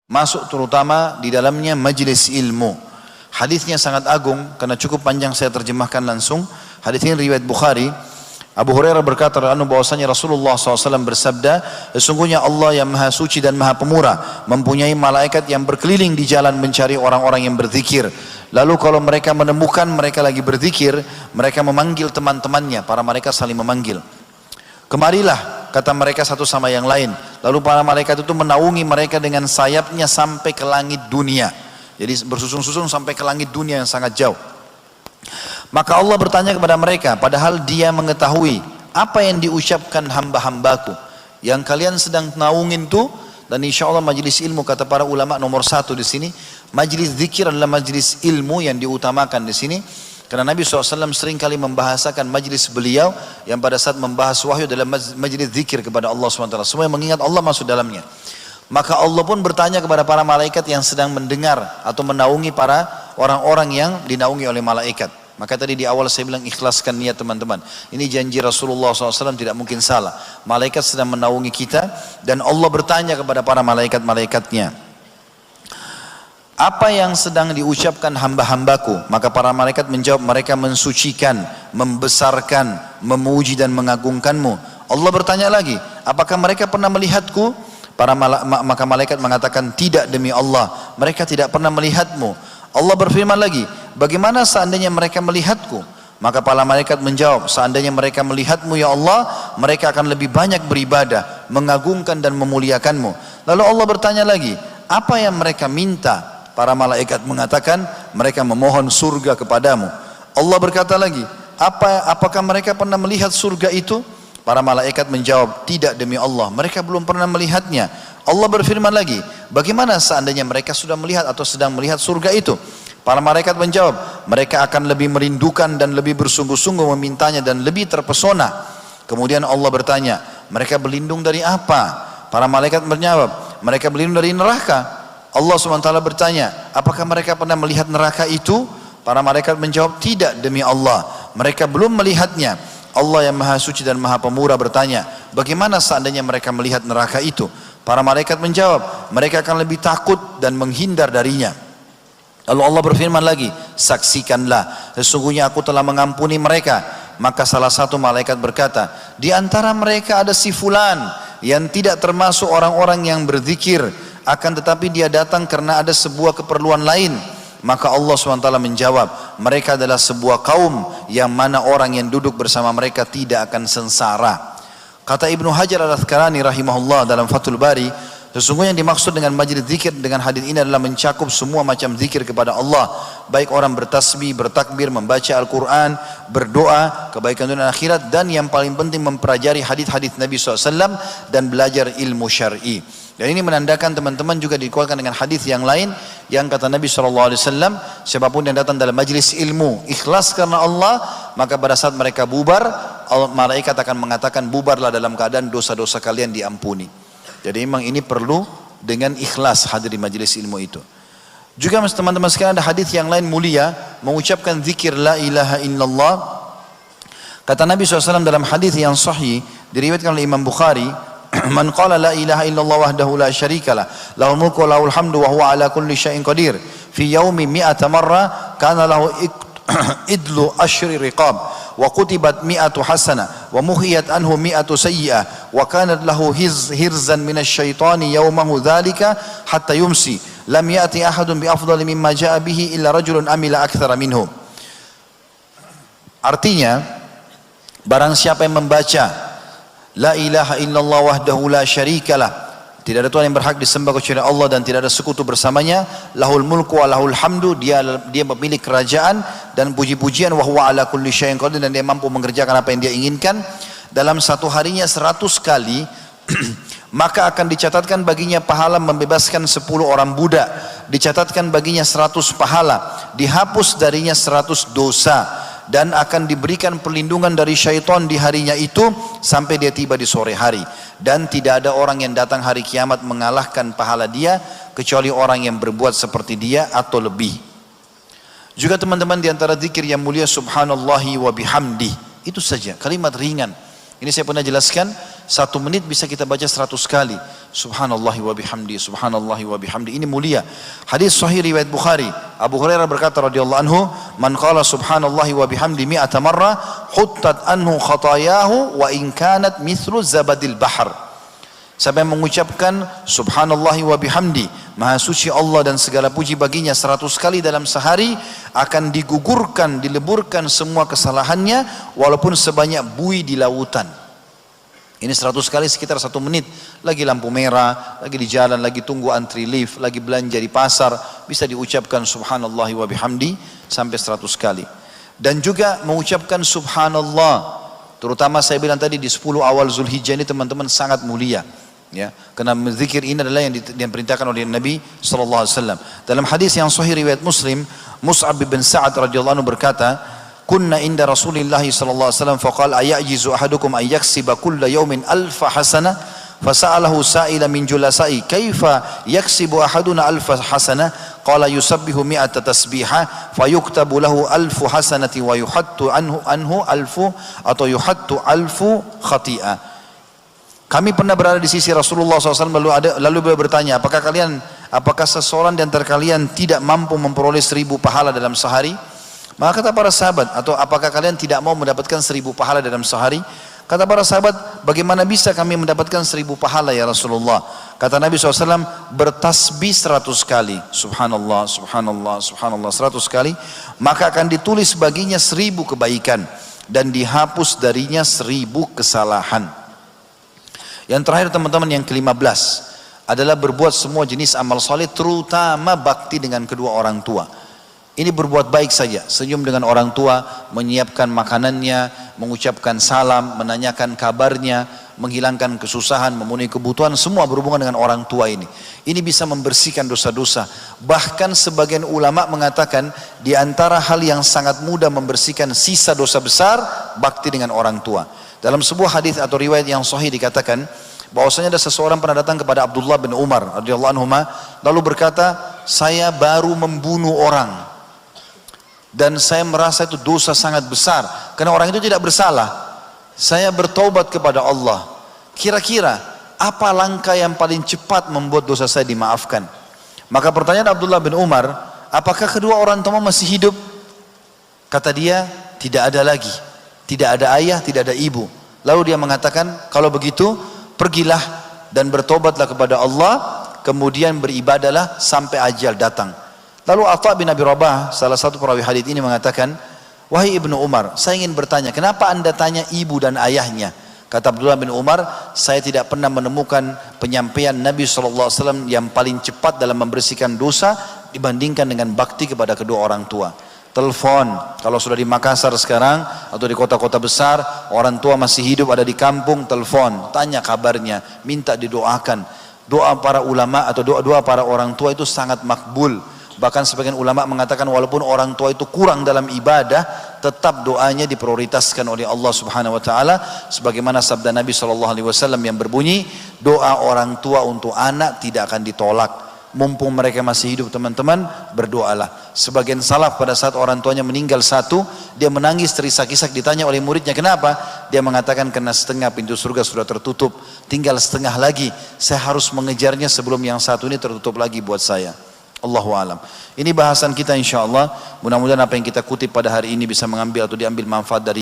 masuk terutama di dalamnya majlis ilmu. Hadisnya sangat agung karena cukup panjang, saya terjemahkan langsung. Hadis ini riwayat Bukhari. Abu Hurairah berkata bahwasanya Rasulullah SAW bersabda, sesungguhnya Allah yang maha suci dan maha pemurah mempunyai malaikat yang berkeliling di jalan mencari orang-orang yang berzikir. Lalu kalau mereka menemukan mereka lagi berzikir, mereka memanggil teman-temannya. Para malaikat saling memanggil. Kemarilah, kata mereka satu sama yang lain. Lalu para malaikat itu menaungi mereka dengan sayapnya sampai ke langit dunia. Jadi bersusun-susun sampai ke langit dunia yang sangat jauh. Maka Allah bertanya kepada mereka, padahal dia mengetahui apa yang diucapkan hamba-hambaku yang kalian sedang naungin itu. Dan insya Allah majlis ilmu, kata para ulama, nomor satu di sini majlis zikir adalah majlis ilmu yang diutamakan di sini. Karena Nabi SAW sering kali membahasakan majlis beliau yang pada saat membahas wahyu adalah majlis zikir kepada Allah SWT. Semua yang mengingat Allah masuk dalamnya. Maka Allah pun bertanya kepada para malaikat yang sedang mendengar atau menaungi para orang-orang yang dinaungi oleh malaikat. Maka tadi di awal saya bilang ikhlaskan niat teman-teman. Ini janji Rasulullah SAW, tidak mungkin salah. Malaikat sedang menaungi kita dan Allah bertanya kepada para malaikat-malaikatnya, apa yang sedang diucapkan hamba-hambaku? Maka para malaikat menjawab, mereka mensucikan, membesarkan, memuji dan mengagungkanmu. Allah bertanya lagi, apakah mereka pernah melihatku? Maka malaikat mengatakan, tidak demi Allah, mereka tidak pernah melihatmu. Allah berfirman lagi, bagaimana seandainya mereka melihatku? Maka para malaikat menjawab, seandainya mereka melihatmu ya Allah, mereka akan lebih banyak beribadah, mengagungkan dan memuliakanmu. Lalu Allah bertanya lagi, apa yang mereka minta? Para malaikat mengatakan, mereka memohon surga kepadamu. Allah berkata lagi, apakah mereka pernah melihat surga itu? Para malaikat menjawab, tidak demi Allah, mereka belum pernah melihatnya. Allah berfirman lagi, bagaimana seandainya mereka sudah melihat atau sedang melihat surga itu? Para malaikat menjawab, mereka akan lebih merindukan dan lebih bersungguh-sungguh memintanya dan lebih terpesona. Kemudian Allah bertanya, mereka berlindung dari apa? Para malaikat menjawab, mereka berlindung dari neraka. Allah SWT bertanya, apakah mereka pernah melihat neraka itu? Para malaikat menjawab, tidak demi Allah, mereka belum melihatnya. Allah yang maha suci dan maha pemurah bertanya, bagaimana seandainya mereka melihat neraka itu? Para malaikat menjawab, mereka akan lebih takut dan menghindar darinya. Lalu Allah berfirman lagi, saksikanlah, sesungguhnya aku telah mengampuni mereka. Maka salah satu malaikat berkata, di antara mereka ada si fulan yang tidak termasuk orang-orang yang berzikir, akan tetapi dia datang karena ada sebuah keperluan lain. Maka Allah SWT menjawab, mereka adalah sebuah kaum yang mana orang yang duduk bersama mereka tidak akan sengsara. Kata Ibnu Hajar Al-Asqalani rahimahullah dalam Fathul Bari, sesungguhnya yang dimaksud dengan majlis zikir dengan hadis ini adalah mencakup semua macam zikir kepada Allah, baik orang bertasbih, bertakbir, membaca Al-Quran, berdoa, kebaikan dunia dan akhirat, dan yang paling penting mempelajari hadis-hadis Nabi SAW dan belajar ilmu syar'i. Dan ini menandakan teman-teman juga dikuatkan dengan hadis yang lain yang kata Nabi SAW, siapapun yang datang dalam majlis ilmu ikhlas karena Allah, maka pada saat mereka bubar, malaikat akan mengatakan, bubarlah dalam keadaan dosa-dosa kalian diampuni. Jadi memang ini perlu dengan ikhlas hadir di majlis ilmu itu. Juga teman-teman sekalian, ada hadis yang lain mulia mengucapkan zikir la ilaha illallah. Kata Nabi SAW dalam hadis yang sahih diriwayatkan oleh Imam Bukhari, man qala la ilaha illallah wahdahu la syarikalah lahul mulku wa lahul hamdu wa huwa ala kulli syai'in qadir fi yaumi mi'ata marra kana lahu idlu ashri riqab wa kutibat mi'atu hasana wa muhiyat anhu mi'atu sayyi'ah wa kanat lahu hirzan minasy syaitani yaumahu dzalika hatta yumsi lam ya'ti ahadun bi afdali mimma ja'a bihi illa rajulun amila aktsara minhu. Artinya, barang siapa yang membaca la ilaha illallah wahdahu la syarikalah, tidak ada Tuhan yang berhak disembah kecuali Allah dan tidak ada sekutu bersamanya, lahul mulku wa lahul hamdu, dia pemilik kerajaan dan puji-pujian, wa huwa ala kulli syai'in qadir, dan dia mampu mengerjakan apa yang dia inginkan, dalam satu harinya 100 kali maka akan dicatatkan baginya pahala membebaskan 10 orang budak, dicatatkan baginya 100 pahala, dihapus darinya 100 dosa, dan akan diberikan perlindungan dari syaitan di harinya itu sampai dia tiba di sore hari. Dan tidak ada orang yang datang hari kiamat mengalahkan pahala dia kecuali orang yang berbuat seperti dia atau lebih. Juga teman-teman, di antara zikir yang mulia subhanallahi wa bihamdi, itu saja kalimat ringan. Ini saya pernah jelaskan, 1 menit bisa kita baca 100 kali. Subhanallahi wa bihamdi, subhanallahi wa bihamdi. Ini mulia. Hadis sahih riwayat Bukhari. Abu Hurairah berkata radhiyallahu anhu, "Man qala subhanallahi wa bihamdi mi'ata marrah, huttat anhu khatayahu wa in kanat mithlu zabadil bahr." Siapa yang mengucapkan subhanallahi wa bihamdi, maha suci Allah dan segala puji baginya 100 kali dalam sehari, akan digugurkan, dileburkan semua kesalahannya walaupun sebanyak buih di lautan. Ini 100 kali sekitar 1 menit. Lagi lampu merah, lagi di jalan, lagi tunggu antri lift, lagi belanja di pasar, bisa diucapkan subhanallahi wa bihamdi sampai 100 kali. Dan juga mengucapkan subhanallah, terutama saya bilang tadi di 10 awal Zulhijjah ini teman-teman sangat mulia. Ya, karena zikir ini adalah yang diperintahkan oleh Nabi sallallahu alaihi wasallam. Dalam hadis yang sahih riwayat Muslim, Mus'ab bin Sa'ad radhiyallahu anhu berkata, "Kunna inda Rasulillah sallallahu alaihi wasallam faqala ayajizu ahadukum ay yaksiba kulla yawmin alfa hasanah?" Fasa'alahu sa'ila min julasai, "Kaifa yaksibu ahaduna alfa hasanah?" Qala yusabbihu mi'ata tasbihah fayuktabu lahu alfu hasanati wa yuhattu anhu alfu atau yuhattu alfu khati'ah. Kami pernah berada di sisi Rasulullah SAW lalu beliau bertanya, apakah seseorang di antara kalian tidak mampu memperoleh 1000 pahala dalam sehari? Maka kata para sahabat, atau apakah kalian tidak mau mendapatkan 1000 pahala dalam sehari? Kata para sahabat, bagaimana bisa kami mendapatkan 1000 pahala ya Rasulullah? Kata Nabi SAW, bertasbih 100 kali, subhanallah, subhanallah, subhanallah 100 kali, maka akan ditulis baginya 1000 kebaikan dan dihapus darinya 1000 kesalahan. Yang terakhir teman-teman, yang ke-15 adalah berbuat semua jenis amal soleh, terutama bakti dengan kedua orang tua. Ini berbuat baik saja, senyum dengan orang tua, menyiapkan makanannya, mengucapkan salam, menanyakan kabarnya, menghilangkan kesusahan, memenuhi kebutuhan, semua berhubungan dengan orang tua ini. Ini bisa membersihkan dosa-dosa. Bahkan sebagian ulama mengatakan di antara hal yang sangat mudah membersihkan sisa dosa besar, bakti dengan orang tua. Dalam sebuah hadis atau riwayat yang sahih dikatakan bahwasanya ada seseorang pernah datang kepada Abdullah bin Umar radhiyallahu anhuma lalu berkata, "Saya baru membunuh orang dan saya merasa itu dosa sangat besar karena orang itu tidak bersalah. Saya bertaubat kepada Allah. Kira-kira apa langkah yang paling cepat membuat dosa saya dimaafkan?" Maka pertanyaan Abdullah bin Umar, "Apakah kedua orang tua masih hidup?" Kata dia, "Tidak ada lagi. Tidak ada ayah, tidak ada ibu." Lalu dia mengatakan, "Kalau begitu pergilah dan bertobatlah kepada Allah, kemudian beribadalah sampai ajal datang." Lalu Atha bin Abi Rabah, salah satu perawi hadis ini mengatakan, "Wahai Ibnu Umar, saya ingin bertanya, kenapa anda tanya ibu dan ayahnya?" Kata Abdullah bin Umar, "Saya tidak pernah menemukan penyampaian Nabi SAW yang paling cepat dalam membersihkan dosa dibandingkan dengan bakti kepada kedua orang tua." Telepon, kalau sudah di Makassar sekarang atau di kota-kota besar, orang tua masih hidup ada di kampung, telepon, tanya kabarnya, minta didoakan. Doa para ulama atau doa para orang tua itu sangat makbul. Bahkan sebagian ulama mengatakan walaupun orang tua itu kurang dalam ibadah, tetap doanya diprioritaskan oleh Allah Subhanahu wa taala, sebagaimana sabda Nabi SAW yang berbunyi, "Doa orang tua untuk anak tidak akan ditolak." Mumpung mereka masih hidup teman-teman, berdoalah. Sebagian salaf pada saat orang tuanya meninggal satu, dia menangis terisak-isak, ditanya oleh muridnya, "Kenapa?" Dia mengatakan, "Karena setengah pintu surga sudah tertutup, tinggal setengah lagi, saya harus mengejarnya sebelum yang satu ini tertutup lagi buat saya." Allahu alam. Ini bahasan kita insyaallah. Mudah-mudahan apa yang kita kutip pada hari ini bisa mengambil atau diambil manfaat dari